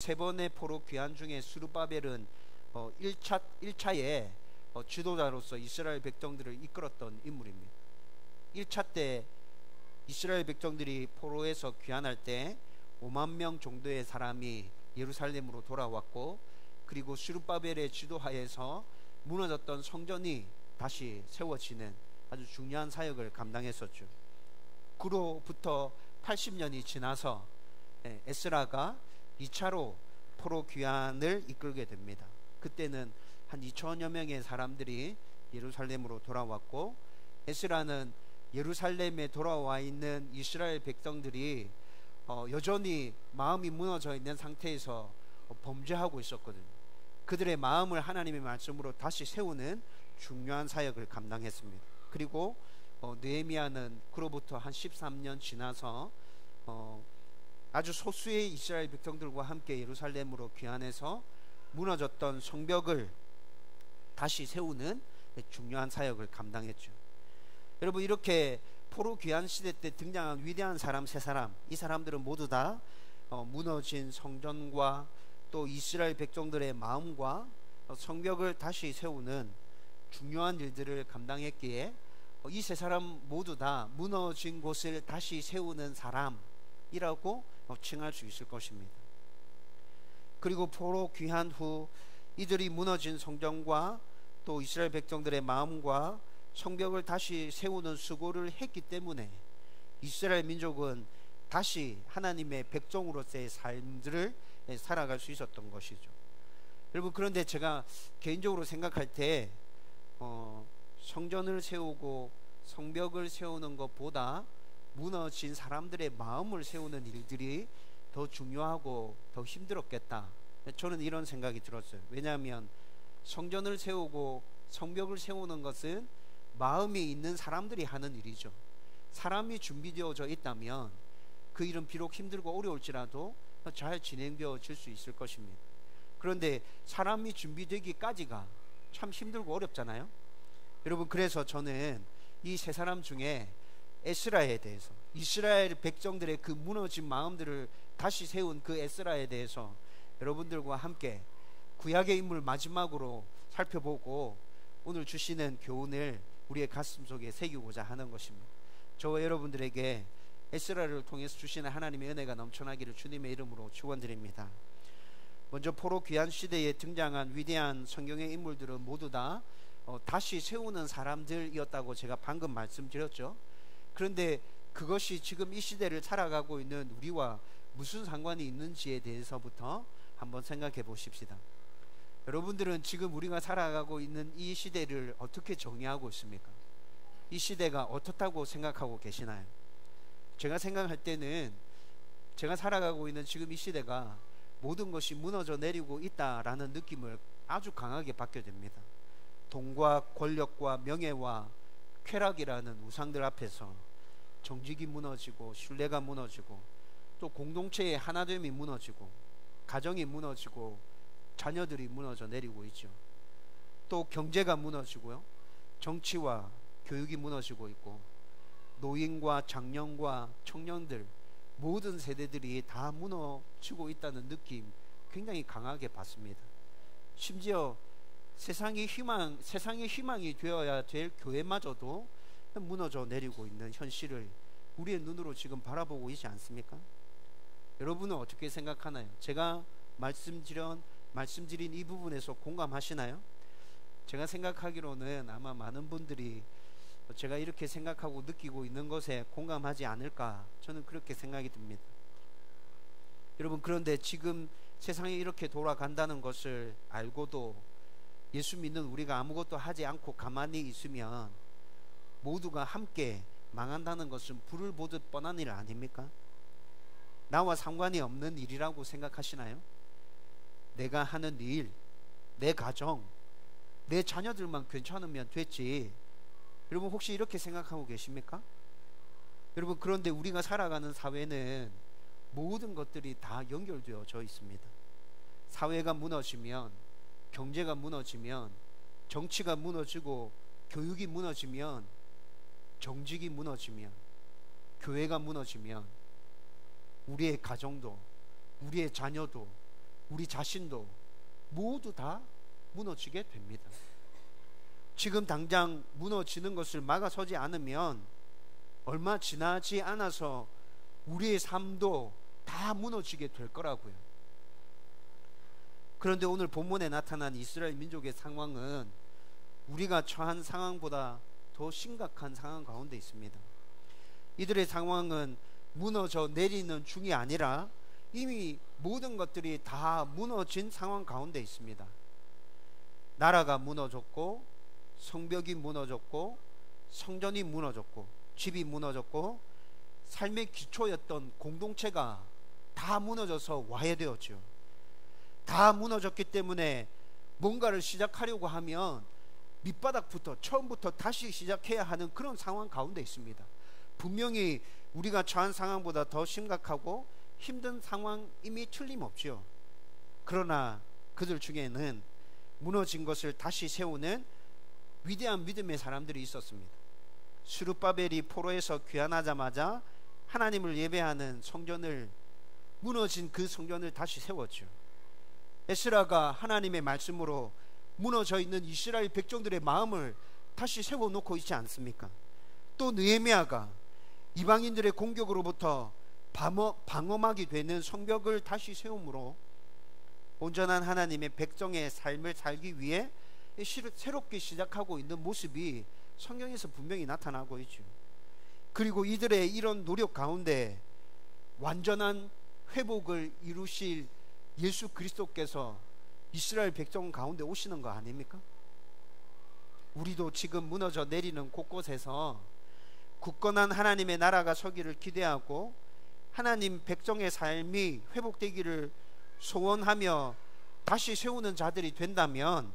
세 번의 포로 귀환 중에 스룹바벨은 1차에 지도자로서 이스라엘 백성들을 이끌었던 인물입니다. 1차 때 이스라엘 백성들이 포로에서 귀환할 때 5만 명 정도의 사람이 예루살렘으로 돌아왔고, 그리고 스룹바벨의 지도하에서 무너졌던 성전이 다시 세워지는 아주 중요한 사역을 감당했었죠. 그로부터 80년이 지나서 에스라가 2차로 포로 귀환을 이끌게 됩니다. 그때는 한 2천여 명의 사람들이 예루살렘으로 돌아왔고, 에스라는 예루살렘에 돌아와 있는 이스라엘 백성들이 여전히 마음이 무너져 있는 상태에서 범죄하고 있었거든요. 그들의 마음을 하나님의 말씀으로 다시 세우는 중요한 사역을 감당했습니다. 그리고 느헤미야는 그로부터 한 13년 지나서 아주 소수의 이스라엘 백성들과 함께 예루살렘으로 귀환해서 무너졌던 성벽을 다시 세우는 중요한 사역을 감당했죠. 여러분, 이렇게 포로 귀환 시대 때 등장한 위대한 사람 세 사람, 이 사람들은 모두 다 무너진 성전과 또 이스라엘 백성들의 마음과 성벽을 다시 세우는 중요한 일들을 감당했기에 이 세 사람 모두 다 무너진 곳을 다시 세우는 사람이라고 칭할 수 있을 것입니다. 그리고 포로 귀환 후 이들이 무너진 성전과 또 이스라엘 백성들의 마음과 성벽을 다시 세우는 수고를 했기 때문에 이스라엘 민족은 다시 하나님의 백성으로서의 삶들을 살아갈 수 있었던 것이죠. 여러분, 그런데 제가 개인적으로 생각할 때 성전을 세우고 성벽을 세우는 것보다 무너진 사람들의 마음을 세우는 일들이 더 중요하고 더 힘들었겠다, 저는 이런 생각이 들었어요. 왜냐하면 성전을 세우고 성벽을 세우는 것은 마음이 있는 사람들이 하는 일이죠. 사람이 준비되어져 있다면 그 일은 비록 힘들고 어려울지라도 잘 진행되어질 수 있을 것입니다. 그런데 사람이 준비되기까지가 참 힘들고 어렵잖아요. 여러분, 그래서 저는 이 세 사람 중에 에스라에 대해서, 이스라엘 백성들의 그 무너진 마음들을 다시 세운 그 에스라에 대해서 여러분들과 함께 구약의 인물 마지막으로 살펴보고 오늘 주시는 교훈을 우리의 가슴 속에 새기고자 하는 것입니다. 저와 여러분들에게 에스라를 통해서 주시는 하나님의 은혜가 넘쳐나기를 주님의 이름으로 축원드립니다. 먼저 포로 귀환 시대에 등장한 위대한 성경의 인물들은 모두 다 다시 세우는 사람들이었다고 제가 방금 말씀드렸죠. 그런데 그것이 지금 이 시대를 살아가고 있는 우리와 무슨 상관이 있는지에 대해서부터 한번 생각해 보십시다. 여러분들은 지금 우리가 살아가고 있는 이 시대를 어떻게 정의하고 있습니까? 이 시대가 어떻다고 생각하고 계시나요? 제가 생각할 때는 제가 살아가고 있는 지금 이 시대가 모든 것이 무너져 내리고 있다라는 느낌을 아주 강하게 받게 됩니다. 돈과 권력과 명예와 쾌락이라는 우상들 앞에서 정직이 무너지고 신뢰가 무너지고 또 공동체의 하나됨이 무너지고 가정이 무너지고 자녀들이 무너져 내리고 있죠. 또 경제가 무너지고요, 정치와 교육이 무너지고 있고 노인과 장년과 청년들 모든 세대들이 다 무너지고 있다는 느낌 굉장히 강하게 받습니다. 심지어 세상의 희망이 되어야 될 교회마저도 무너져 내리고 있는 현실을 우리의 눈으로 지금 바라보고 있지 않습니까? 여러분은 어떻게 생각하나요? 제가 말씀드린 이 부분에서 공감하시나요? 제가 생각하기로는 아마 많은 분들이 제가 이렇게 생각하고 느끼고 있는 것에 공감하지 않을까, 저는 그렇게 생각이 듭니다. 여러분, 그런데 지금 세상이 이렇게 돌아간다는 것을 알고도 예수 믿는 우리가 아무것도 하지 않고 가만히 있으면 모두가 함께 망한다는 것은 불을 보듯 뻔한 일 아닙니까? 나와 상관이 없는 일이라고 생각하시나요? 내가 하는 일, 내 가정, 내 자녀들만 괜찮으면 됐지. 여러분, 혹시 이렇게 생각하고 계십니까? 여러분, 그런데 우리가 살아가는 사회는 모든 것들이 다 연결되어져 있습니다. 사회가 무너지면, 경제가 무너지면, 정치가 무너지고 교육이 무너지면, 정직이 무너지면, 교회가 무너지면 우리의 가정도, 우리의 자녀도, 우리 자신도 모두 다 무너지게 됩니다. 지금 당장 무너지는 것을 막아서지 않으면 얼마 지나지 않아서 우리의 삶도 다 무너지게 될 거라고요. 그런데 오늘 본문에 나타난 이스라엘 민족의 상황은 우리가 처한 상황보다 더 심각한 상황 가운데 있습니다. 이들의 상황은 무너져 내리는 중이 아니라 이미 모든 것들이 다 무너진 상황 가운데 있습니다. 나라가 무너졌고, 성벽이 무너졌고, 성전이 무너졌고, 집이 무너졌고, 삶의 기초였던 공동체가 다 무너져서 와해되었죠. 다 무너졌기 때문에 뭔가를 시작하려고 하면 밑바닥부터 처음부터 다시 시작해야 하는 그런 상황 가운데 있습니다. 분명히 우리가 처한 상황보다 더 심각하고 힘든 상황임이 틀림없죠. 그러나 그들 중에는 무너진 것을 다시 세우는 위대한 믿음의 사람들이 있었습니다. 스룹바벨이 포로에서 귀환하자마자 하나님을 예배하는 성전을, 무너진 그 성전을 다시 세웠죠. 에스라가 하나님의 말씀으로 무너져 있는 이스라엘 백성들의 마음을 다시 세워놓고 있지 않습니까? 또 느헤미야가 이방인들의 공격으로부터 방어막이 되는 성벽을 다시 세움으로 온전한 하나님의 백성의 삶을 살기 위해 새롭게 시작하고 있는 모습이 성경에서 분명히 나타나고 있죠. 그리고 이들의 이런 노력 가운데 완전한 회복을 이루실 예수 그리스도께서 이스라엘 백성 가운데 오시는 거 아닙니까? 우리도 지금 무너져 내리는 곳곳에서 굳건한 하나님의 나라가 서기를 기대하고 하나님 백성의 삶이 회복되기를 소원하며 다시 세우는 자들이 된다면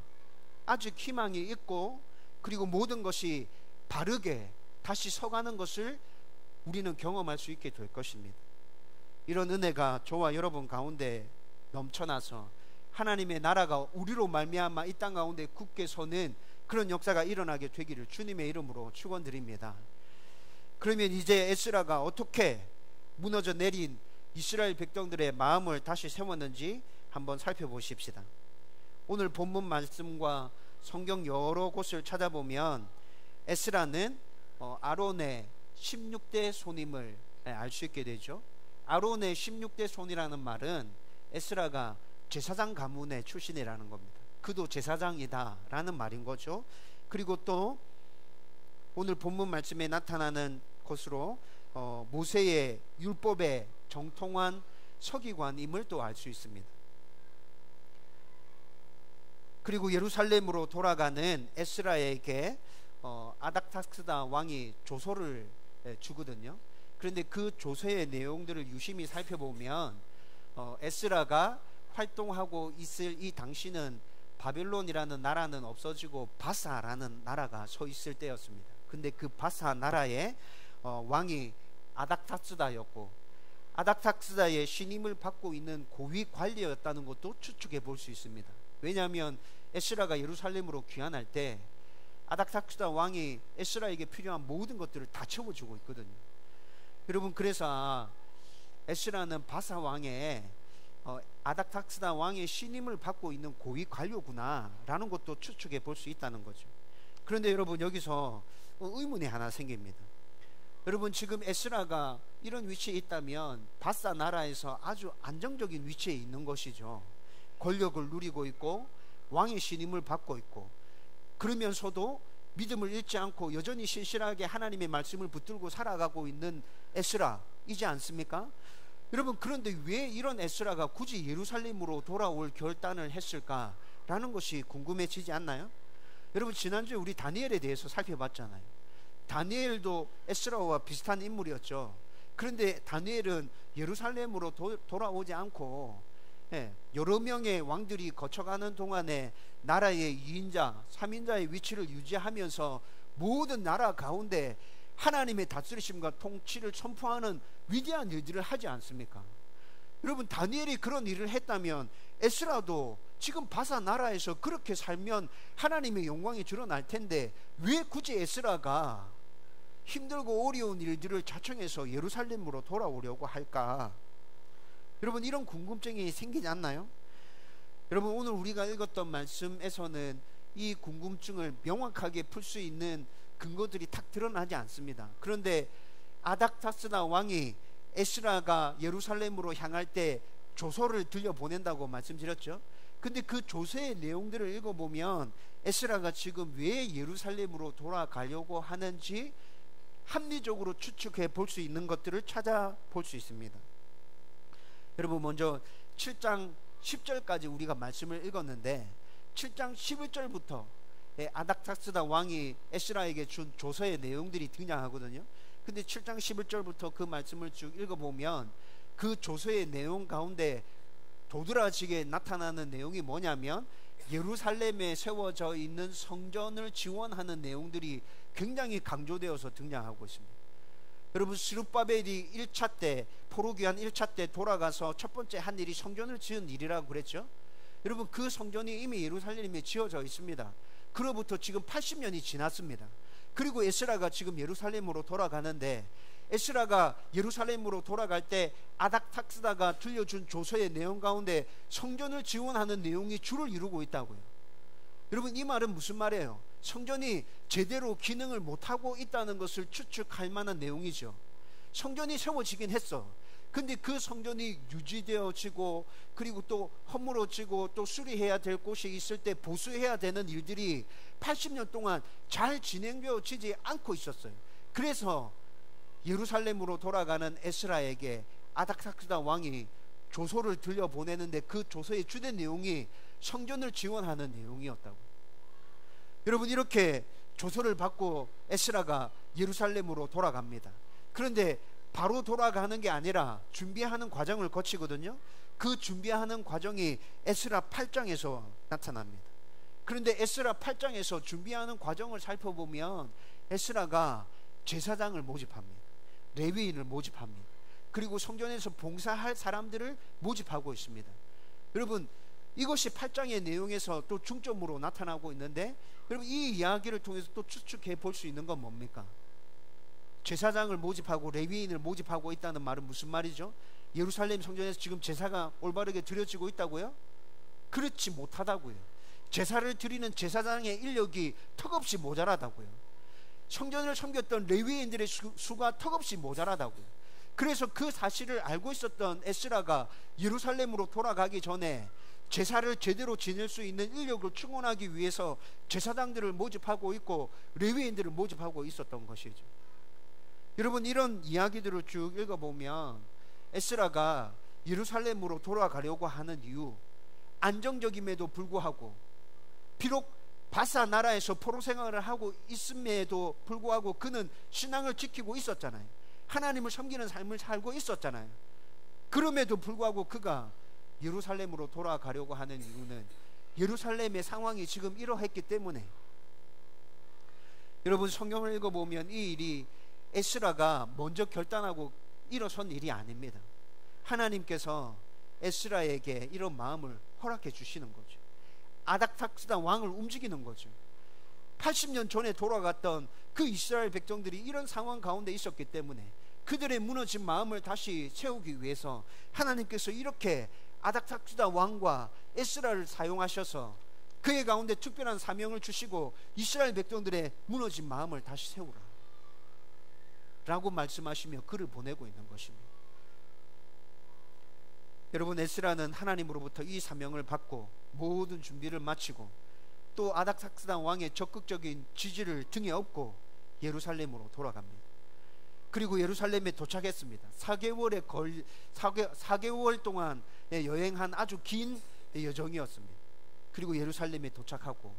아직 희망이 있고, 그리고 모든 것이 바르게 다시 서가는 것을 우리는 경험할 수 있게 될 것입니다. 이런 은혜가 저와 여러분 가운데 넘쳐나서 하나님의 나라가 우리로 말미암아 이 땅 가운데 굳게 서는 그런 역사가 일어나게 되기를 주님의 이름으로 축원드립니다. 그러면 이제 에스라가 어떻게 무너져 내린 이스라엘 백성들의 마음을 다시 세웠는지 한번 살펴보십시다. 오늘 본문 말씀과 성경 여러 곳을 찾아보면 에스라는 아론의 16대 손임을 알 수 있게 되죠. 아론의 16대 손이라는 말은 에스라가 제사장 가문의 출신이라는 겁니다. 그도 제사장이다 라는 말인 거죠. 그리고 또 오늘 본문 말씀에 나타나는 것으로 모세의 율법에 정통한 서기관임을 또 알 수 있습니다. 그리고 예루살렘으로 돌아가는 에스라에게 아닥사스다 왕이 조서를 주거든요. 그런데 그 조서의 내용들을 유심히 살펴보면 에스라가 활동하고 있을 이 당시는 바벨론이라는 나라는 없어지고 바사라는 나라가 서 있을 때였습니다. 근데 그 바사 나라의 왕이 아닥사스다였고, 아닥사스다의 신임을 받고 있는 고위 관리였다는 것도 추측해 볼 수 있습니다. 왜냐하면 에스라가 예루살렘으로 귀환할 때 아닥사스다 왕이 에스라에게 필요한 모든 것들을 다 채워주고 있거든요. 여러분, 그래서 에스라는 바사 왕의 아닥사스다 왕의 신임을 받고 있는 고위 관료구나 라는 것도 추측해 볼 수 있다는 거죠. 그런데 여러분, 여기서 의문이 하나 생깁니다. 여러분, 지금 에스라가 이런 위치에 있다면 바사 나라에서 아주 안정적인 위치에 있는 것이죠. 권력을 누리고 있고 왕의 신임을 받고 있고, 그러면서도 믿음을 잃지 않고 여전히 신실하게 하나님의 말씀을 붙들고 살아가고 있는 에스라이지 않습니까? 여러분, 그런데 왜 이런 에스라가 굳이 예루살렘으로 돌아올 결단을 했을까라는 것이 궁금해지지 않나요? 여러분, 지난주에 우리 다니엘에 대해서 살펴봤잖아요. 다니엘도 에스라와 비슷한 인물이었죠. 그런데 다니엘은 예루살렘으로 돌아오지 않고 여러 명의 왕들이 거쳐가는 동안에 나라의 2인자, 3인자의 위치를 유지하면서 모든 나라 가운데 하나님의 다스리심과 통치를 선포하는 위대한 일들을 하지 않습니까? 여러분, 다니엘이 그런 일을 했다면 에스라도 지금 바사 나라에서 그렇게 살면 하나님의 영광이 드러날 텐데 왜 굳이 에스라가 힘들고 어려운 일들을 자청해서 예루살렘으로 돌아오려고 할까? 여러분, 이런 궁금증이 생기지 않나요? 여러분, 오늘 우리가 읽었던 말씀에서는 이 궁금증을 명확하게 풀 수 있는 근거들이 탁 드러나지 않습니다. 그런데 아닥사스다 왕이 에스라가 예루살렘으로 향할 때 조서를 들려보낸다고 말씀드렸죠. 근데 그 조서의 내용들을 읽어보면 에스라가 지금 왜 예루살렘으로 돌아가려고 하는지 합리적으로 추측해 볼 수 있는 것들을 찾아볼 수 있습니다. 여러분, 먼저 7장 10절까지 우리가 말씀을 읽었는데 7장 11절부터 아닥사스다 왕이 에스라에게 준 조서의 내용들이 등장하거든요. 근데 7장 11절부터 그 말씀을 쭉 읽어보면 그 조서의 내용 가운데 도드라지게 나타나는 내용이 뭐냐면 예루살렘에 세워져 있는 성전을 지원하는 내용들이 굉장히 강조되어서 등장하고 있습니다. 여러분, 스룹바벨이 1차 때, 포로기한 1차 때 돌아가서 첫 번째 한 일이 성전을 지은 일이라고 그랬죠. 여러분, 그 성전이 이미 예루살렘에 지어져 있습니다. 그로부터 지금 80년이 지났습니다. 그리고 에스라가 지금 예루살렘으로 돌아가는데, 에스라가 예루살렘으로 돌아갈 때 아닥사스다가 들려준 조서의 내용 가운데 성전을 지원하는 내용이 주를 이루고 있다고요. 여러분, 이 말은 무슨 말이에요? 성전이 제대로 기능을 못하고 있다는 것을 추측할 만한 내용이죠. 성전이 세워지긴 했어. 근데 그 성전이 유지되어지고 그리고 또 허물어지고 또 수리해야 될 곳이 있을 때 보수해야 되는 일들이 80년 동안 잘 진행되어지지 않고 있었어요. 그래서 예루살렘으로 돌아가는 에스라에게 아닥사스다 왕이 조서를 들려보내는데 그 조서의 주된 내용이 성전을 지원하는 내용이었다고. 여러분, 이렇게 조서를 받고 에스라가 예루살렘으로 돌아갑니다. 그런데 바로 돌아가는 게 아니라 준비하는 과정을 거치거든요. 그 준비하는 과정이 에스라 8장에서 나타납니다. 그런데 에스라 8장에서 준비하는 과정을 살펴보면 에스라가 제사장을 모집합니다. 레위인을 모집합니다. 그리고 성전에서 봉사할 사람들을 모집하고 있습니다. 여러분, 이것이 8장의 내용에서 또 중점으로 나타나고 있는데, 여러분, 이 이야기를 통해서 또 추측해 볼 수 있는 건 뭡니까? 제사장을 모집하고 레위인을 모집하고 있다는 말은 무슨 말이죠? 예루살렘 성전에서 지금 제사가 올바르게 드려지고 있다고요? 그렇지 못하다고요. 제사를 드리는 제사장의 인력이 턱없이 모자라다고요. 성전을 섬겼던 레위인들의 수가 턱없이 모자라다고요. 그래서 그 사실을 알고 있었던 에스라가 예루살렘으로 돌아가기 전에 제사를 제대로 지낼 수 있는 인력을 충원하기 위해서 제사장들을 모집하고 있고 레위인들을 모집하고 있었던 것이죠. 여러분, 이런 이야기들을 쭉 읽어보면 에스라가 예루살렘으로 돌아가려고 하는 이유, 안정적임에도 불구하고, 비록 바사 나라에서 포로 생활을 하고 있음에도 불구하고 그는 신앙을 지키고 있었잖아요. 하나님을 섬기는 삶을 살고 있었잖아요. 그럼에도 불구하고 그가 예루살렘으로 돌아가려고 하는 이유는 예루살렘의 상황이 지금 이러했기 때문에. 여러분, 성경을 읽어보면 이 일이 에스라가 먼저 결단하고 일어선 일이 아닙니다. 하나님께서 에스라에게 이런 마음을 허락해 주시는 거죠. 아닥사스다 왕을 움직이는 거죠. 80년 전에 돌아갔던 그 이스라엘 백성들이 이런 상황 가운데 있었기 때문에 그들의 무너진 마음을 다시 세우기 위해서 하나님께서 이렇게 아닥사스다 왕과 에스라를 사용하셔서 그의 가운데 특별한 사명을 주시고 이스라엘 백성들의 무너진 마음을 다시 세우라 라고 말씀하시며 그를 보내고 있는 것입니다. 여러분, 에스라는 하나님으로부터 이 사명을 받고 모든 준비를 마치고 또 아닥사스다 왕의 적극적인 지지를 등에 업고 예루살렘으로 돌아갑니다. 그리고 예루살렘에 도착했습니다. 4개월 동안 여행한 아주 긴 여정이었습니다. 그리고 예루살렘에 도착하고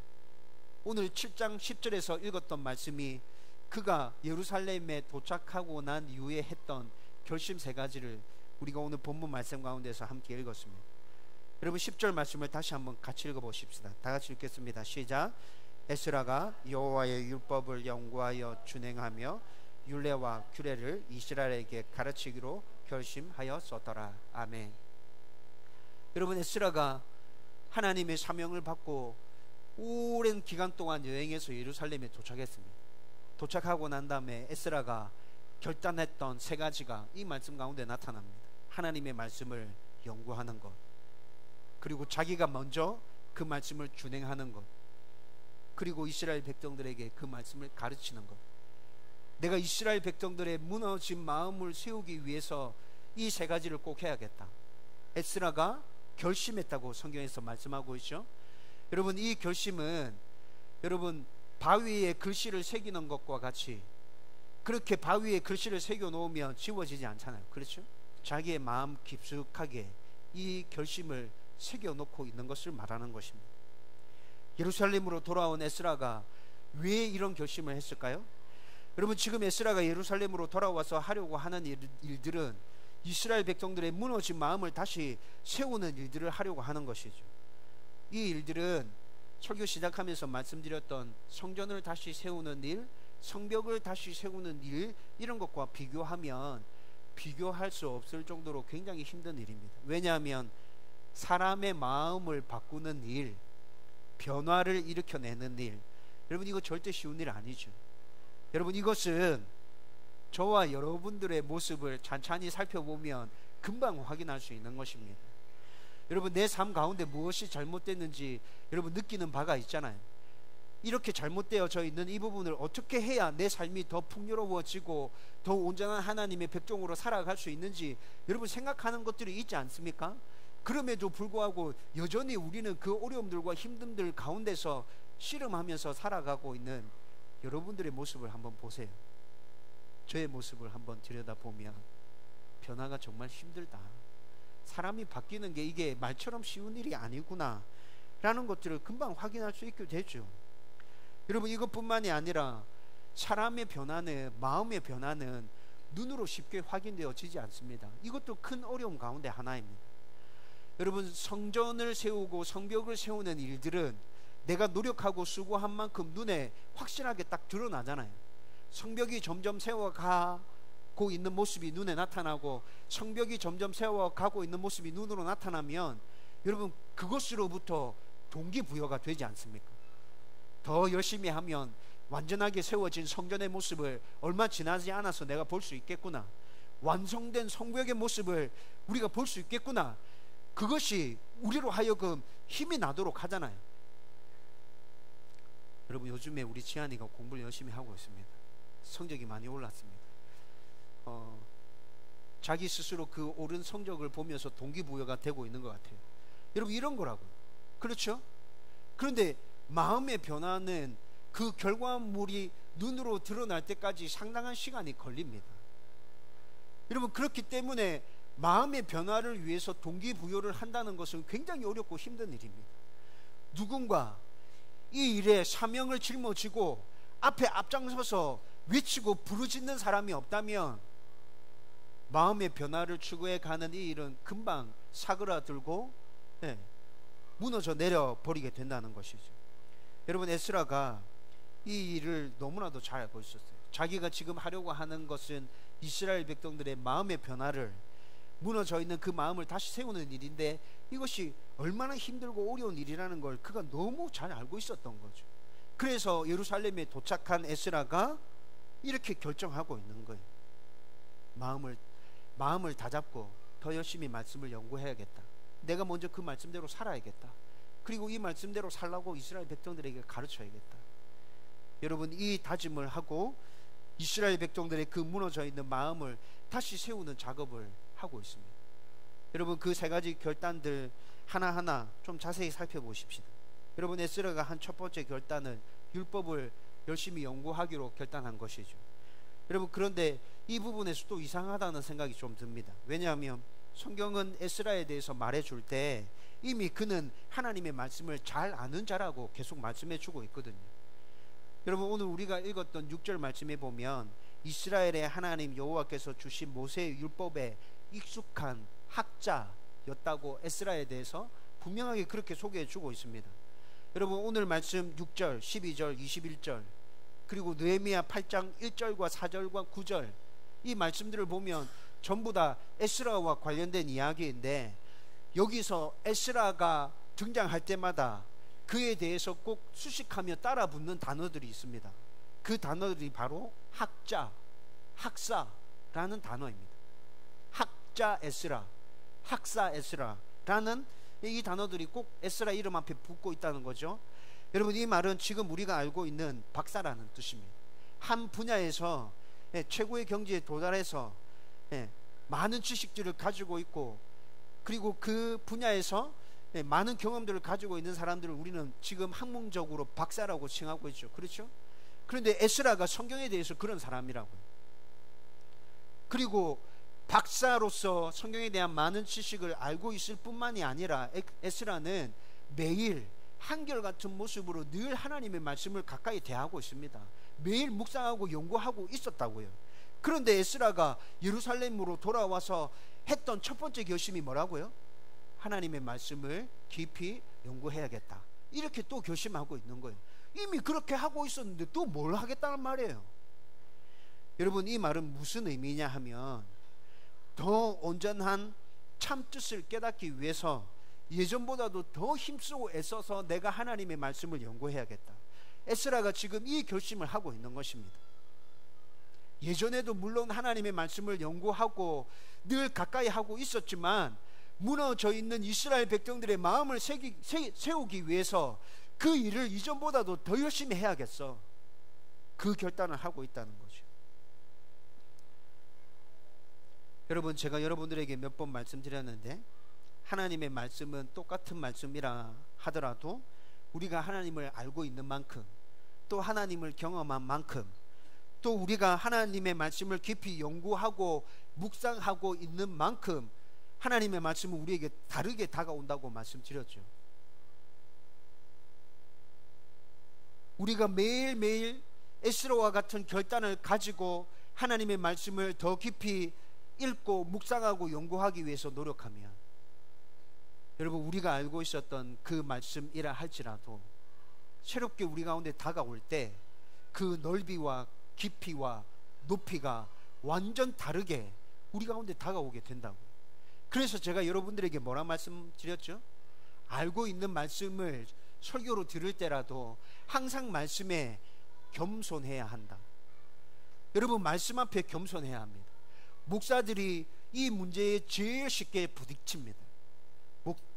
오늘 7장 10절에서 읽었던 말씀이 그가 예루살렘에 도착하고 난 이후에 했던 결심 3가지를 우리가 오늘 본문 말씀 가운데서 함께 읽었습니다. 여러분, 10절 말씀을 다시 한번 같이 읽어보십시다. 다 같이 읽겠습니다. 시작. 에스라가 여호와의 율법을 연구하여 준행하며 율례와 규례를 이스라엘에게 가르치기로 결심하였었더라. 아멘. 여러분, 에스라가 하나님의 사명을 받고 오랜 기간 동안 여행해서 예루살렘에 도착했습니다. 도착하고 난 다음에 에스라가 결단했던 3가지가 이 말씀 가운데 나타납니다. 하나님의 말씀을 연구하는 것, 그리고 자기가 먼저 그 말씀을 준행하는 것, 그리고 이스라엘 백성들에게 그 말씀을 가르치는 것. 내가 이스라엘 백성들의 무너진 마음을 세우기 위해서 이 세 가지를 꼭 해야겠다. 에스라가 결심했다고 성경에서 말씀하고 있죠. 여러분, 이 결심은 여러분 바위에 글씨를 새기는 것과 같이, 그렇게 바위에 글씨를 새겨 놓으면 지워지지 않잖아요. 그렇죠? 자기의 마음 깊숙하게 이 결심을 새겨 놓고 있는 것을 말하는 것입니다. 예루살렘으로 돌아온 에스라가 왜 이런 결심을 했을까요? 여러분, 지금 에스라가 예루살렘으로 돌아와서 하려고 하는 일들은 이스라엘 백성들의 무너진 마음을 다시 세우는 일들을 하려고 하는 것이죠. 이 일들은 설교 시작하면서 말씀드렸던 성전을 다시 세우는 일, 성벽을 다시 세우는 일, 이런 것과 비교하면 비교할 수 없을 정도로 굉장히 힘든 일입니다. 왜냐하면 사람의 마음을 바꾸는 일, 변화를 일으켜내는 일, 여러분 이거 절대 쉬운 일 아니죠. 여러분, 이것은 저와 여러분들의 모습을 찬찬히 살펴보면 금방 확인할 수 있는 것입니다. 여러분, 내 삶 가운데 무엇이 잘못됐는지 여러분 느끼는 바가 있잖아요. 이렇게 잘못되어져 있는 이 부분을 어떻게 해야 내 삶이 더 풍요로워지고 더 온전한 하나님의 백종으로 살아갈 수 있는지 여러분 생각하는 것들이 있지 않습니까? 그럼에도 불구하고 여전히 우리는 그 어려움들과 힘듦들 가운데서 씨름하면서 살아가고 있는 여러분들의 모습을 한번 보세요. 저의 모습을 한번 들여다보면 변화가 정말 힘들다, 사람이 바뀌는 게 이게 말처럼 쉬운 일이 아니구나 라는 것들을 금방 확인할 수 있게 되죠. 여러분, 이것뿐만이 아니라 사람의 변화는, 마음의 변화는 눈으로 쉽게 확인되어지지 않습니다. 이것도 큰 어려움 가운데 하나입니다. 여러분, 성전을 세우고 성벽을 세우는 일들은 내가 노력하고 수고한 만큼 눈에 확실하게 딱 드러나잖아요. 성벽이 점점 세워가고 있는 모습이 눈에 나타나고, 성벽이 점점 세워가고 있는 모습이 눈으로 나타나면 여러분 그것으로부터 동기부여가 되지 않습니까? 더 열심히 하면 완전하게 세워진 성전의 모습을 얼마 지나지 않아서 내가 볼 수 있겠구나, 완성된 성벽의 모습을 우리가 볼 수 있겠구나, 그것이 우리로 하여금 힘이 나도록 하잖아요. 여러분, 요즘에 우리 지한이가 공부를 열심히 하고 있습니다. 성적이 많이 올랐습니다. 자기 스스로 그 오른 성적을 보면서 동기부여가 되고 있는 것 같아요. 여러분, 이런 거라고요. 그렇죠? 그런데 마음의 변화는 그 결과물이 눈으로 드러날 때까지 상당한 시간이 걸립니다. 여러분, 그렇기 때문에 마음의 변화를 위해서 동기부여를 한다는 것은 굉장히 어렵고 힘든 일입니다. 누군가 이 일에 사명을 짊어지고 앞에 앞장서서 외치고 부르짖는 사람이 없다면 마음의 변화를 추구해 가는 이 일은 금방 사그라들고 무너져 내려버리게 된다는 것이죠. 여러분, 에스라가 이 일을 너무나도 잘 알고 있었어요. 자기가 지금 하려고 하는 것은 이스라엘 백성들의 마음의 변화를, 무너져 있는 그 마음을 다시 세우는 일인데 이것이 얼마나 힘들고 어려운 일이라는 걸 그가 너무 잘 알고 있었던 거죠. 그래서 예루살렘에 도착한 에스라가 이렇게 결정하고 있는 거예요. 마음을 다잡고 더 열심히 말씀을 연구해야겠다, 내가 먼저 그 말씀대로 살아야겠다, 그리고 이 말씀대로 살라고 이스라엘 백성들에게 가르쳐야겠다. 여러분, 이 다짐을 하고 이스라엘 백성들의 그 무너져 있는 마음을 다시 세우는 작업을 하고 있습니다. 여러분, 그 세 가지 결단들 하나하나 좀 자세히 살펴보십시다. 여러분, 에스라가 한 첫 번째 결단은 율법을 열심히 연구하기로 결단한 것이죠. 여러분, 그런데 이 부분에서 또 이상하다는 생각이 좀 듭니다. 왜냐하면 성경은 에스라에 대해서 말해줄 때 이미 그는 하나님의 말씀을 잘 아는 자라고 계속 말씀해 주고 있거든요. 여러분, 오늘 우리가 읽었던 6절 말씀에 보면 이스라엘의 하나님 여호와께서 주신 모세의 율법에 익숙한 학자였다고 에스라에 대해서 분명하게 그렇게 소개해 주고 있습니다. 여러분, 오늘 말씀 6절, 12절, 21절, 그리고 느헤미야 8장 1절과 4절과 9절, 이 말씀들을 보면 전부 다 에스라와 관련된 이야기인데, 여기서 에스라가 등장할 때마다 그에 대해서 꼭 수식하며 따라 붙는 단어들이 있습니다. 그 단어들이 바로 학자, 학사라는 단어입니다. 학자 에스라, 학사 에스라라는 이 단어들이 꼭 에스라 이름 앞에 붙고 있다는 거죠. 여러분, 이 말은 지금 우리가 알고 있는 박사라는 뜻입니다. 한 분야에서 최고의 경지에 도달해서 많은 지식들을 가지고 있고, 그리고 그 분야에서 많은 경험들을 가지고 있는 사람들을 우리는 지금 학문적으로 박사라고 칭하고 있죠. 그렇죠? 그런데 에스라가 성경에 대해서 그런 사람이라고요. 그리고 박사로서 성경에 대한 많은 지식을 알고 있을 뿐만이 아니라 에스라는 매일 한결같은 모습으로 늘 하나님의 말씀을 가까이 대하고 있습니다. 매일 묵상하고 연구하고 있었다고요. 그런데 에스라가 예루살렘으로 돌아와서 했던 첫 번째 결심이 뭐라고요? 하나님의 말씀을 깊이 연구해야겠다, 이렇게 또 결심하고 있는 거예요. 이미 그렇게 하고 있었는데 또 뭘 하겠다는 말이에요. 여러분, 이 말은 무슨 의미냐 하면, 더 온전한 참 뜻을 깨닫기 위해서 예전보다도 더 힘쓰고 애써서 내가 하나님의 말씀을 연구해야겠다. 에스라가 지금 이 결심을 하고 있는 것입니다. 예전에도 물론 하나님의 말씀을 연구하고 늘 가까이 하고 있었지만, 무너져 있는 이스라엘 백성들의 마음을 세우기 위해서 그 일을 이전보다도 더 열심히 해야겠어, 그 결단을 하고 있다는 거죠. 여러분, 제가 여러분들에게 몇 번 말씀드렸는데, 하나님의 말씀은 똑같은 말씀이라 하더라도 우리가 하나님을 알고 있는 만큼, 또 하나님을 경험한 만큼, 또 우리가 하나님의 말씀을 깊이 연구하고 묵상하고 있는 만큼 하나님의 말씀은 우리에게 다르게 다가온다고 말씀드렸죠. 우리가 매일매일 에스라와 같은 결단을 가지고 하나님의 말씀을 더 깊이 읽고 묵상하고 연구하기 위해서 노력하면, 여러분, 우리가 알고 있었던 그 말씀이라 할지라도 새롭게 우리 가운데 다가올 때 그 넓이와 깊이와 높이가 완전 다르게 우리 가운데 다가오게 된다고. 그래서 제가 여러분들에게 뭐라 말씀드렸죠? 알고 있는 말씀을 설교로 들을 때라도 항상 말씀에 겸손해야 한다. 여러분, 말씀 앞에 겸손해야 합니다. 목사들이 이 문제에 제일 쉽게 부딪힙니다.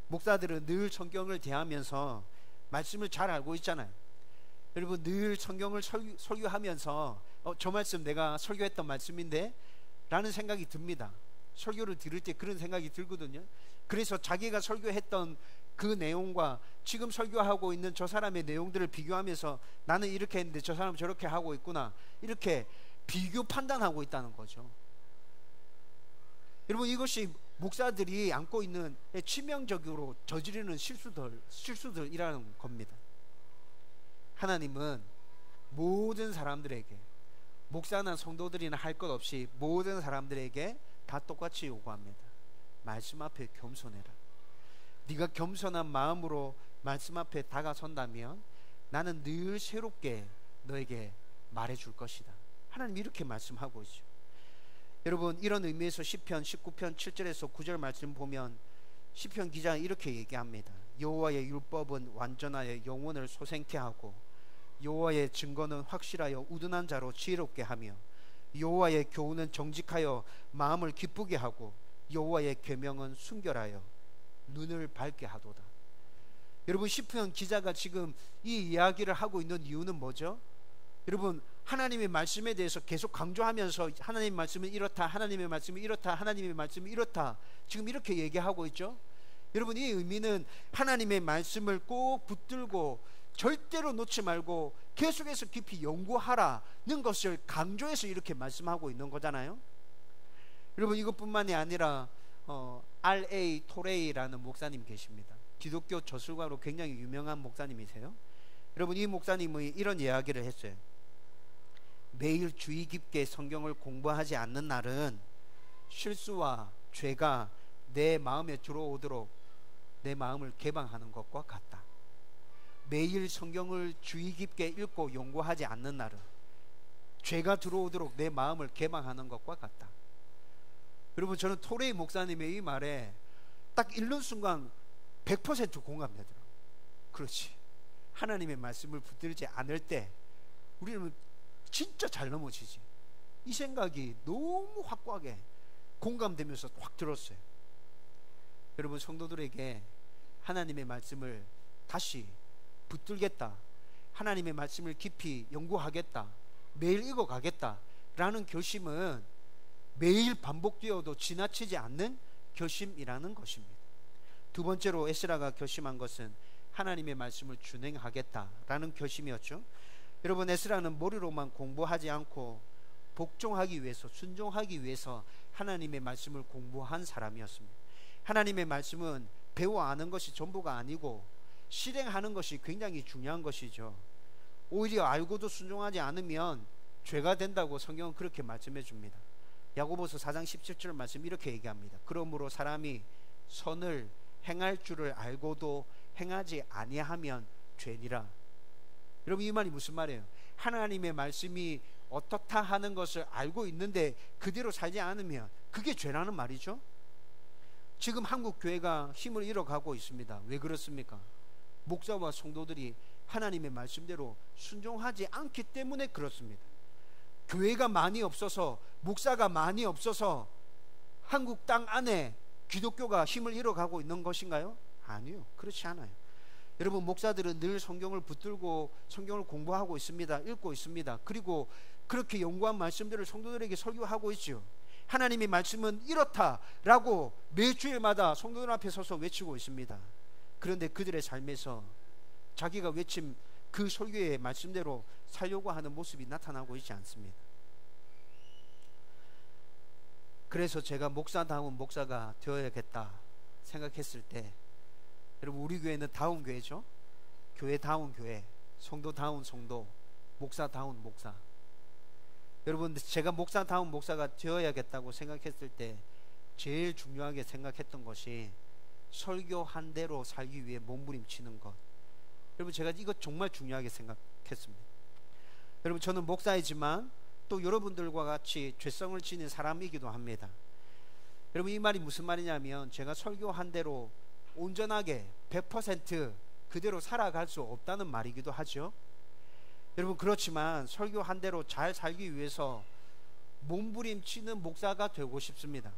목사들은 늘 성경을 대하면서 말씀을 잘 알고 있잖아요. 여러분, 늘 성경을 설교하면서 저 말씀 내가 설교했던 말씀인데 라는 생각이 듭니다. 설교를 들을 때 그런 생각이 들거든요. 그래서 자기가 설교했던 그 내용과 지금 설교하고 있는 저 사람의 내용들을 비교하면서 나는 이렇게 했는데 저 사람은 저렇게 하고 있구나, 이렇게 비교 판단하고 있다는 거죠. 여러분, 이것이 목사들이 안고 있는 치명적으로 저지르는 실수들이라는 겁니다. 하나님은 모든 사람들에게, 목사나 성도들이나 할 것 없이 모든 사람들에게 다 똑같이 요구합니다. 말씀 앞에 겸손해라. 네가 겸손한 마음으로 말씀 앞에 다가선다면 나는 늘 새롭게 너에게 말해줄 것이다. 하나님 이렇게 말씀하고 있죠. 여러분, 이런 의미에서 시편 19편 7절에서 9절 말씀 보면 시편 기자는 이렇게 얘기합니다. 여호와의 율법은 완전하여 영혼을 소생케 하고 여호와의 증거는 확실하여 우둔한 자로 지혜롭게 하며 여호와의 교훈은 정직하여 마음을 기쁘게 하고 여호와의 계명은 순결하여 눈을 밝게 하도다. 여러분, 시편 기자가 지금 이 이야기를 하고 있는 이유는 뭐죠? 여러분, 하나님의 말씀에 대해서 계속 강조하면서 하나님의 말씀은 이렇다, 하나님의 말씀은 이렇다, 하나님의 말씀은 이렇다, 지금 이렇게 얘기하고 있죠. 여러분, 이 의미는 하나님의 말씀을 꼭 붙들고 절대로 놓지 말고 계속해서 깊이 연구하라는 것을 강조해서 이렇게 말씀하고 있는 거잖아요. 여러분, 이것뿐만이 아니라 R.A. 토레이라는 목사님 계십니다. 기독교 저술가로 굉장히 유명한 목사님이세요. 여러분, 이 목사님이 이런 이야기를 했어요. 매일 주의 깊게 성경을 공부하지 않는 날은 실수와 죄가 내 마음에 들어오도록 내 마음을 개방하는 것과 같다. 매일 성경을 주의 깊게 읽고 연구하지 않는 날은 죄가 들어오도록 내 마음을 개방하는 것과 같다. 여러분, 저는 토레이 목사님의 이 말에 딱 읽는 순간 100% 공감되더라고요. 그렇지, 하나님의 말씀을 붙들지 않을 때 우리는 진짜 잘 넘어지지. 이 생각이 너무 확고하게 공감되면서 확 들었어요. 여러분, 성도들에게 하나님의 말씀을 다시 붙들겠다, 하나님의 말씀을 깊이 연구하겠다, 매일 읽어가겠다 라는 결심은 매일 반복되어도 지나치지 않는 결심이라는 것입니다. 두 번째로 에스라가 결심한 것은 하나님의 말씀을 준행하겠다라는 결심이었죠. 여러분, 에스라는 머리로만 공부하지 않고 복종하기 위해서, 순종하기 위해서 하나님의 말씀을 공부한 사람이었습니다. 하나님의 말씀은 배워 아는 것이 전부가 아니고 실행하는 것이 굉장히 중요한 것이죠. 오히려 알고도 순종하지 않으면 죄가 된다고 성경은 그렇게 말씀해 줍니다. 야고보서 4장 17절 말씀 이렇게 얘기합니다. 그러므로 사람이 선을 행할 줄을 알고도 행하지 아니하면 죄니라. 여러분, 이 말이 무슨 말이에요? 하나님의 말씀이 어떻다 하는 것을 알고 있는데 그대로 살지 않으면 그게 죄라는 말이죠. 지금 한국 교회가 힘을 잃어가고 있습니다. 왜 그렇습니까? 목사와 성도들이 하나님의 말씀대로 순종하지 않기 때문에 그렇습니다. 교회가 많이 없어서, 목사가 많이 없어서 한국 땅 안에 기독교가 힘을 잃어가고 있는 것인가요? 아니요, 그렇지 않아요. 여러분, 목사들은 늘 성경을 붙들고 성경을 공부하고 있습니다. 읽고 있습니다. 그리고 그렇게 연구한 말씀들을 성도들에게 설교하고 있죠. 하나님의 말씀은 이렇다라고 매주일마다 성도들 앞에 서서 외치고 있습니다. 그런데 그들의 삶에서 자기가 외친 그 설교의 말씀대로 살려고 하는 모습이 나타나고 있지 않습니다. 그래서 제가 목사다운 목사가 되어야겠다 생각했을 때, 여러분, 우리 교회는 다운 교회죠. 교회다운 교회, 성도다운 성도, 목사다운 목사. 여러분, 제가 목사다운 목사가 되어야겠다고 생각했을 때 제일 중요하게 생각했던 것이 설교한 대로 살기 위해 몸부림치는 것. 여러분, 제가 이거 정말 중요하게 생각했습니다. 여러분, 저는 목사이지만 또 여러분들과 같이 죄성을 지닌 사람이기도 합니다. 여러분, 이 말이 무슨 말이냐면, 제가 설교한 대로 온전하게 100% 그대로 살아갈 수 없다는 말이기도 하죠. 여러분, 그렇지만 설교한 대로 잘 살기 위해서 몸부림치는 목사가 되고 싶습니다.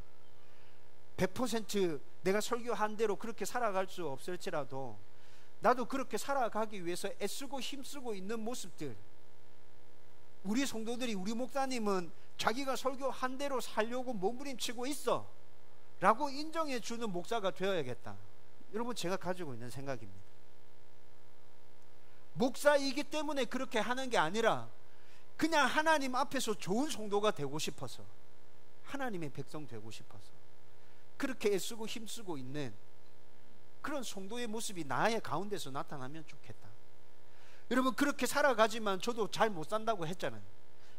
100% 내가 설교한 대로 그렇게 살아갈 수 없을지라도 나도 그렇게 살아가기 위해서 애쓰고 힘쓰고 있는 모습들, 우리 성도들이, 우리 목사님은 자기가 설교한 대로 살려고 몸부림치고 있어 라고 인정해 주는 목사가 되어야겠다. 여러분, 제가 가지고 있는 생각입니다. 목사이기 때문에 그렇게 하는 게 아니라 그냥 하나님 앞에서 좋은 성도가 되고 싶어서, 하나님의 백성 되고 싶어서 그렇게 애쓰고 힘쓰고 있는 그런 성도의 모습이 나의 가운데서 나타나면 좋겠다. 여러분, 그렇게 살아가지만 저도 잘 못 산다고 했잖아요.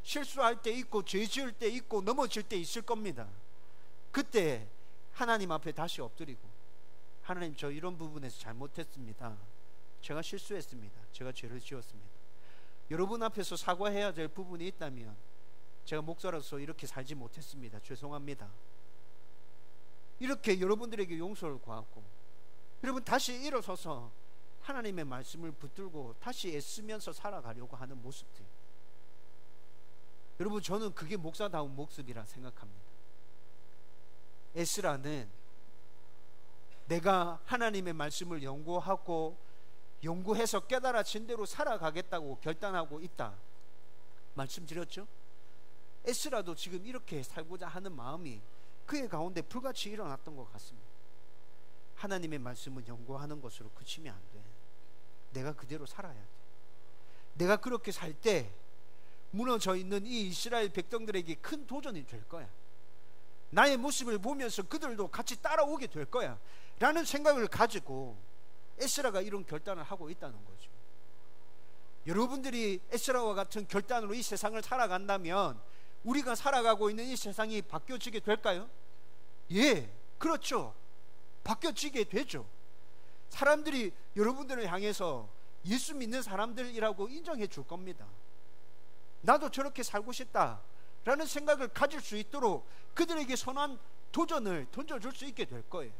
실수할 때 있고 죄 지을 때 있고 넘어질 때 있을 겁니다. 그때 하나님 앞에 다시 엎드리고, 하나님, 저 이런 부분에서 잘못했습니다. 제가 실수했습니다. 제가 죄를 지었습니다. 여러분 앞에서 사과해야 될 부분이 있다면 제가 목사로서 이렇게 살지 못했습니다. 죄송합니다. 이렇게 여러분들에게 용서를 구하고, 여러분 다시 일어서서 하나님의 말씀을 붙들고 다시 애쓰면서 살아가려고 하는 모습들, 여러분, 저는 그게 목사다운 모습이라 생각합니다. 에스라는 내가 하나님의 말씀을 연구해서 깨달아진 대로 살아가겠다고 결단하고 있다 말씀드렸죠. 에스라도 지금 이렇게 살고자 하는 마음이 그의 가운데 불같이 일어났던 것 같습니다. 하나님의 말씀을 연구하는 것으로 그치면 안 돼. 내가 그대로 살아야 돼. 내가 그렇게 살 때 무너져 있는 이 이스라엘 백성들에게 큰 도전이 될 거야. 나의 모습을 보면서 그들도 같이 따라오게 될 거야 라는 생각을 가지고 에스라가 이런 결단을 하고 있다는 거죠. 여러분들이 에스라와 같은 결단으로 이 세상을 살아간다면 우리가 살아가고 있는 이 세상이 바뀌어지게 될까요? 예, 그렇죠. 바뀌어지게 되죠. 사람들이 여러분들을 향해서 예수 믿는 사람들이라고 인정해 줄 겁니다. 나도 저렇게 살고 싶다 라는 생각을 가질 수 있도록 그들에게 선한 도전을 던져줄 수 있게 될 거예요.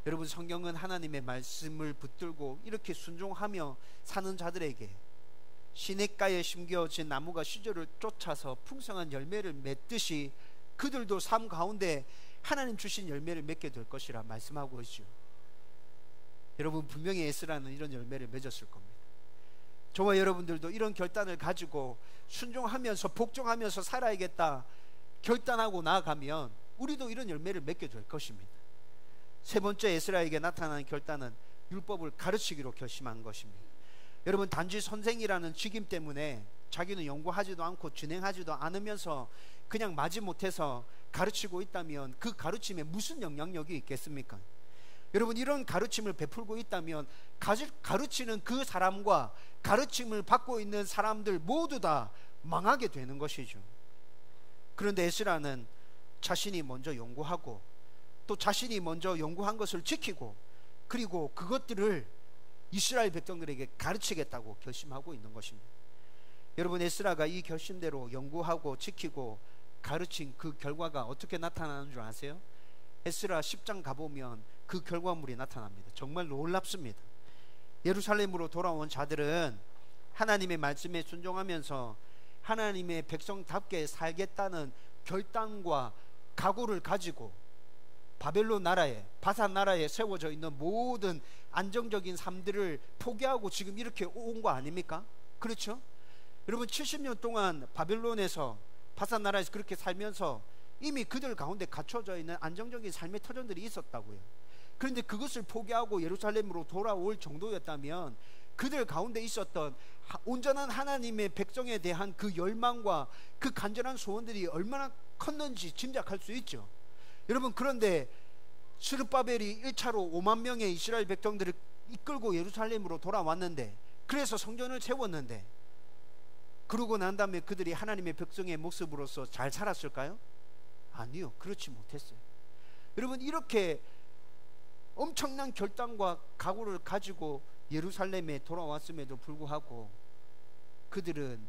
여러분, 성경은 하나님의 말씀을 붙들고 이렇게 순종하며 사는 자들에게 시냇가에 심겨진 나무가 시절을 쫓아서 풍성한 열매를 맺듯이 그들도 삶 가운데 하나님 주신 열매를 맺게 될 것이라 말씀하고 있죠. 여러분, 분명히 에스라는 이런 열매를 맺었을 겁니다. 저와 여러분들도 이런 결단을 가지고 순종하면서 복종하면서 살아야겠다 결단하고 나아가면 우리도 이런 열매를 맺게 될 것입니다. 세 번째 에스라에게 나타나는 결단은 율법을 가르치기로 결심한 것입니다. 여러분, 단지 선생이라는 직임 때문에 자기는 연구하지도 않고 진행하지도 않으면서 그냥 마지못해서 가르치고 있다면 그 가르침에 무슨 영향력이 있겠습니까? 여러분, 이런 가르침을 베풀고 있다면 가르치는 그 사람과 가르침을 받고 있는 사람들 모두 다 망하게 되는 것이죠. 그런데 에스라는 자신이 먼저 연구하고 또 자신이 먼저 연구한 것을 지키고 그리고 그것들을 이스라엘 백성들에게 가르치겠다고 결심하고 있는 것입니다. 여러분, 에스라가 이 결심대로 연구하고 지키고 가르친 그 결과가 어떻게 나타나는 줄 아세요? 에스라 10장 가보면 그 결과물이 나타납니다. 정말 놀랍습니다. 예루살렘으로 돌아온 자들은 하나님의 말씀에 순종하면서 하나님의 백성답게 살겠다는 결단과 각오를 가지고 바벨론 나라에, 바산 나라에 세워져 있는 모든 안정적인 삶들을 포기하고 지금 이렇게 온 거 아닙니까? 그렇죠? 여러분, 70년 동안 바벨론에서, 바산 나라에서 그렇게 살면서 이미 그들 가운데 갖춰져 있는 안정적인 삶의 터전들이 있었다고요. 그런데 그것을 포기하고 예루살렘으로 돌아올 정도였다면 그들 가운데 있었던 온전한 하나님의 백성에 대한 그 열망과 그 간절한 소원들이 얼마나 컸는지 짐작할 수 있죠. 여러분, 그런데 스룹바벨이 1차로 5만 명의 이스라엘 백성들을 이끌고 예루살렘으로 돌아왔는데, 그래서 성전을 세웠는데, 그러고 난 다음에 그들이 하나님의 백성의 모습으로서 잘 살았을까요? 아니요, 그렇지 못했어요. 여러분, 이렇게 엄청난 결단과 각오를 가지고 예루살렘에 돌아왔음에도 불구하고 그들은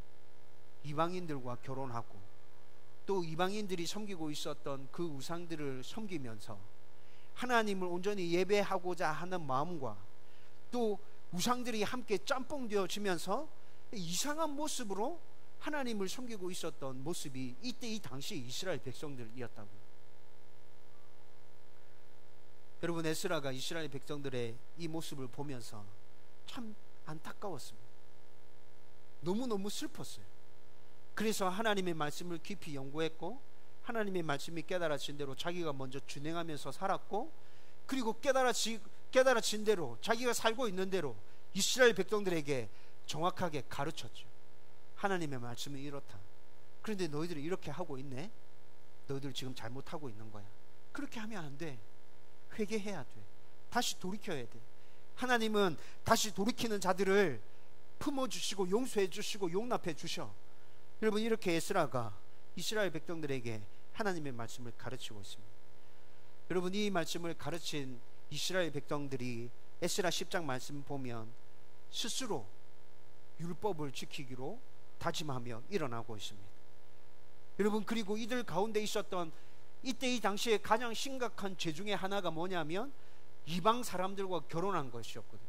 이방인들과 결혼하고 또 이방인들이 섬기고 있었던 그 우상들을 섬기면서 하나님을 온전히 예배하고자 하는 마음과 또 우상들이 함께 짬뽕 되어지면서 이상한 모습으로 하나님을 섬기고 있었던 모습이 이때 이 당시 이스라엘 백성들이었다고요. 여러분, 에스라가 이스라엘 백성들의 이 모습을 보면서 참 안타까웠습니다. 너무너무 슬펐어요. 그래서 하나님의 말씀을 깊이 연구했고 하나님의 말씀이 깨달아진 대로 자기가 먼저 준행하면서 살았고, 그리고 깨달아진 대로 자기가 살고 있는 대로 이스라엘 백성들에게 정확하게 가르쳤죠. 하나님의 말씀은 이렇다. 그런데 너희들이 이렇게 하고 있네. 너희들 지금 잘못하고 있는 거야. 그렇게 하면 안 돼. 회개해야 돼. 다시 돌이켜야 돼. 하나님은 다시 돌이키는 자들을 품어주시고 용서해 주시고 용납해 주셔. 여러분, 이렇게 에스라가 이스라엘 백성들에게 하나님의 말씀을 가르치고 있습니다. 여러분, 이 말씀을 가르친 이스라엘 백성들이 에스라 10장 말씀 보면 스스로 율법을 지키기로 다짐하며 일어나고 있습니다. 여러분, 그리고 이들 가운데 있었던 이때 이 당시에 가장 심각한 죄 중에 하나가 뭐냐면 이방 사람들과 결혼한 것이었거든요.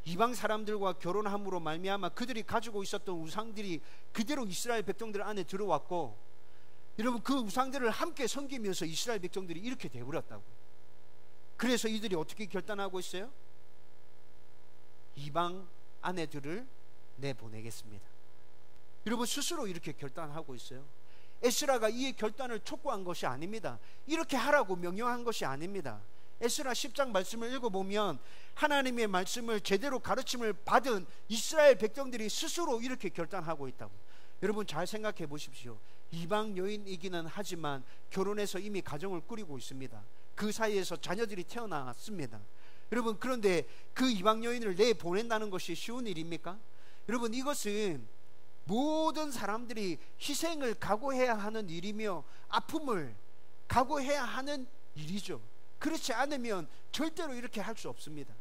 이방 사람들과 결혼함으로 말미암아 그들이 가지고 있었던 우상들이 그대로 이스라엘 백성들 안에 들어왔고, 여러분, 그 우상들을 함께 섬기면서 이스라엘 백성들이 이렇게 되어버렸다고요. 그래서 이들이 어떻게 결단하고 있어요? 이방 아내들을 내보내겠습니다. 여러분, 스스로 이렇게 결단하고 있어요. 에스라가 이 결단을 촉구한 것이 아닙니다. 이렇게 하라고 명령한 것이 아닙니다. 에스라 10장 말씀을 읽어보면 하나님의 말씀을 제대로 가르침을 받은 이스라엘 백성들이 스스로 이렇게 결단하고 있다고. 여러분, 잘 생각해 보십시오. 이방 여인이기는 하지만 결혼해서 이미 가정을 꾸리고 있습니다. 그 사이에서 자녀들이 태어났습니다. 여러분, 그런데 그 이방 여인을 내보낸다는 것이 쉬운 일입니까? 여러분, 이것은 모든 사람들이 희생을 각오해야 하는 일이며 아픔을 각오해야 하는 일이죠. 그렇지 않으면 절대로 이렇게 할 수 없습니다.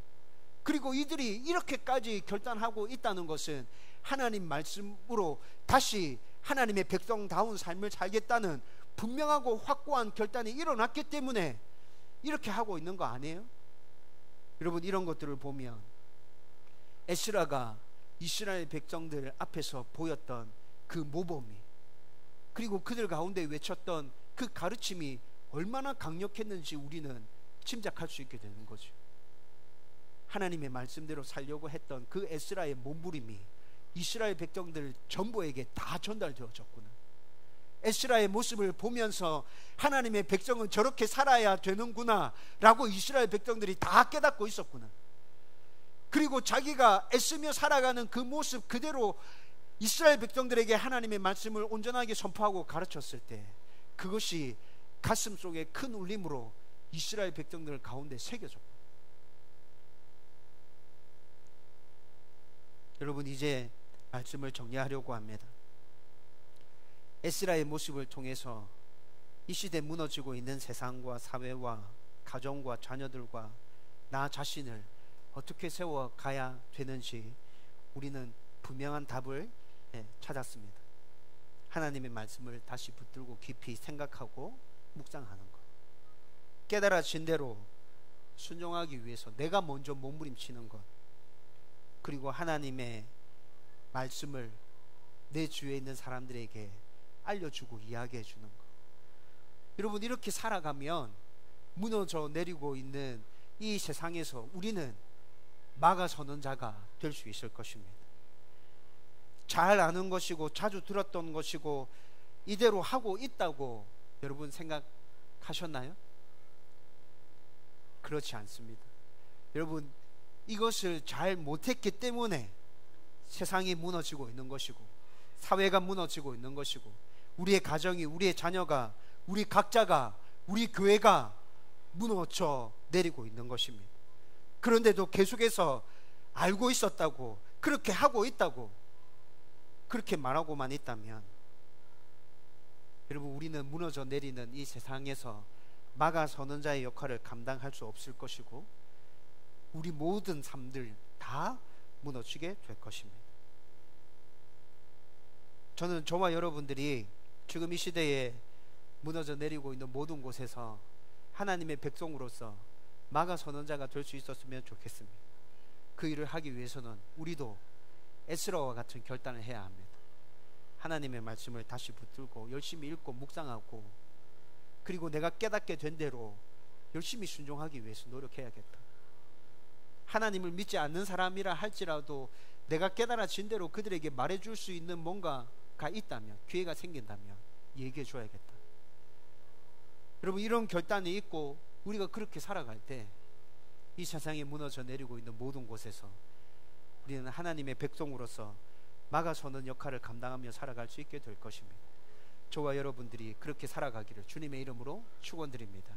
그리고 이들이 이렇게까지 결단하고 있다는 것은 하나님 말씀으로 다시 하나님의 백성다운 삶을 살겠다는 분명하고 확고한 결단이 일어났기 때문에 이렇게 하고 있는 거 아니에요? 여러분, 이런 것들을 보면 에스라가 이스라엘 백성들 앞에서 보였던 그 모범이, 그리고 그들 가운데 외쳤던 그 가르침이 얼마나 강력했는지 우리는 짐작할 수 있게 되는 거죠. 하나님의 말씀대로 살려고 했던 그 에스라의 몸부림이 이스라엘 백성들 전부에게 다 전달되어졌구나. 에스라의 모습을 보면서 하나님의 백성은 저렇게 살아야 되는구나 라고 이스라엘 백성들이 다 깨닫고 있었구나. 그리고 자기가 애쓰며 살아가는 그 모습 그대로 이스라엘 백성들에게 하나님의 말씀을 온전하게 선포하고 가르쳤을 때 그것이 가슴 속에 큰 울림으로 이스라엘 백성들 가운데 새겨졌고, 여러분 이제 말씀을 정리하려고 합니다. 에스라의 모습을 통해서 이 시대 무너지고 있는 세상과 사회와 가정과 자녀들과 나 자신을 어떻게 세워가야 되는지 우리는 분명한 답을 찾았습니다. 하나님의 말씀을 다시 붙들고 깊이 생각하고 묵상하는 것, 깨달아진 대로 순종하기 위해서 내가 먼저 몸부림치는 것, 그리고 하나님의 말씀을 내 주위에 있는 사람들에게 알려주고 이야기해 주는 것. 여러분 이렇게 살아가면 무너져 내리고 있는 이 세상에서 우리는 막아서는 자가 될 수 있을 것입니다. 잘 아는 것이고 자주 들었던 것이고 이대로 하고 있다고 여러분 생각하셨나요? 그렇지 않습니다. 여러분 이것을 잘 못했기 때문에 세상이 무너지고 있는 것이고 사회가 무너지고 있는 것이고 우리의 가정이, 우리의 자녀가, 우리 각자가, 우리 교회가 무너져 내리고 있는 것입니다. 그런데도 계속해서 알고 있었다고, 그렇게 하고 있다고 그렇게 말하고만 있다면 여러분 우리는 무너져 내리는 이 세상에서 막아서는 자의 역할을 감당할 수 없을 것이고 우리 모든 삶들 다 무너지게 될 것입니다. 저는 저와 여러분들이 지금 이 시대에 무너져 내리고 있는 모든 곳에서 하나님의 백성으로서 막아서는 자가 될 수 있었으면 좋겠습니다. 그 일을 하기 위해서는 우리도 에스라와 같은 결단을 해야 합니다. 하나님의 말씀을 다시 붙들고 열심히 읽고 묵상하고 그리고 내가 깨닫게 된 대로 열심히 순종하기 위해서 노력해야겠다. 하나님을 믿지 않는 사람이라 할지라도 내가 깨달아진 대로 그들에게 말해줄 수 있는 뭔가가 있다면, 기회가 생긴다면 얘기해 줘야겠다. 여러분 이런 결단이 있고 우리가 그렇게 살아갈 때 이 세상에 무너져 내리고 있는 모든 곳에서 우리는 하나님의 백성으로서 막아서는 역할을 감당하며 살아갈 수 있게 될 것입니다. 저와 여러분들이 그렇게 살아가기를 주님의 이름으로 축원드립니다.